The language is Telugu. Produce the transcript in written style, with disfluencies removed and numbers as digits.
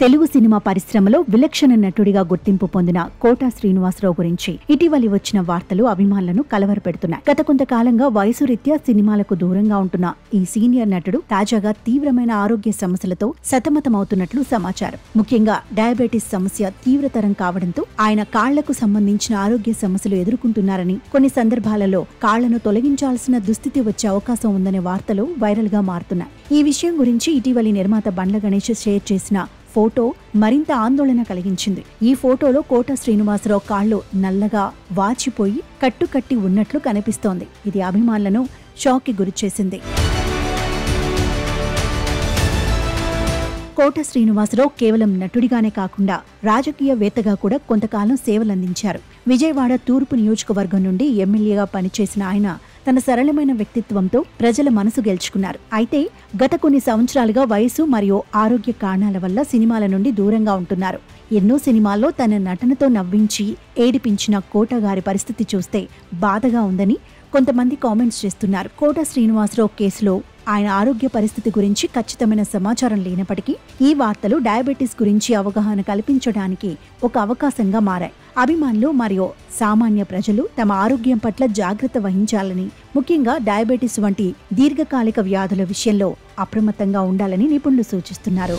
తెలుగు సినిమా పరిశ్రమలో విలక్షణ నటుడిగా గుర్తింపు పొందిన కోట శ్రీనివాసరావు గురించి ఇటీవలి వచ్చిన వార్తలు అభిమానులను కలవరపెడుతున్నాయి. గత కొంతకాలంగా వయసు రీత్యా సినిమాలకు దూరంగా ఉంటున్న ఈ సీనియర్ నటుడు తాజాగా తీవ్రమైన ఆరోగ్య సమస్యలతో సతమతమవుతున్నట్లు సమాచారం. ముఖ్యంగా డయాబెటిస్ సమస్య తీవ్రతరం కావడంతో ఆయన కాళ్లకు సంబంధించిన ఆరోగ్య సమస్యలు ఎదుర్కొంటున్నారని, కొన్ని సందర్భాలలో కాళ్లను తొలగించాల్సిన దుస్థితి వచ్చే అవకాశం ఉందనే వార్తలు వైరల్ గా మారుతున్నాయి. ఈ విషయం గురించి ఇటీవలి నిర్మాత బండ్ల గణేష్ షేర్ చేసిన ఫోటో మరింత ఆందోళన కలిగించింది. ఈ ఫోటోలో కోట శ్రీనివాసరావు కాళ్లు నల్లగా వాచిపోయి కట్టుకట్టి ఉన్నట్లు కనిపిస్తోంది. ఇది అభిమానులను షాక్కి గురిచేసింది. కోట శ్రీనివాసరావు కేవలం నటుడిగానే కాకుండా రాజకీయవేత్తగా కూడా కొంతకాలం సేవలందించారు. విజయవాడ తూర్పు నియోజకవర్గం నుండి ఎమ్మెల్యేగా పనిచేసిన ఆయన తన సరళమైన వ్యక్తిత్వంతో ప్రజల మనసు గెలుచుకున్నారు. అయితే గత కొన్ని సంవత్సరాలుగా వయసు మరియు ఆరోగ్య కారణాల వల్ల సినిమాల నుండి దూరంగా ఉంటున్నారు. ఎన్నో సినిమాల్లో తన నటనతో నవ్వించి ఏడిపించిన కోట గారి పరిస్థితి చూస్తే బాధగా ఉందని కొంతమంది కామెంట్స్ చేస్తున్నారు. కోట శ్రీనివాసరావు కేసులో ఆయన ఆరోగ్య పరిస్థితి గురించి ఖచ్చితమైన సమాచారం లేనప్పటికీ ఈ వార్తలు డయాబెటిస్ గురించి అవగాహన కల్పించడానికి ఒక అవకాశంగా మారాయి. అభిమానులు మరియు సామాన్య ప్రజలు తమ ఆరోగ్యం పట్ల జాగ్రత్త వహించాలని, ముఖ్యంగా డయాబెటిస్ వంటి దీర్ఘకాలిక వ్యాధుల విషయంలో అప్రమత్తంగా ఉండాలని నిపుణులు సూచిస్తున్నారు.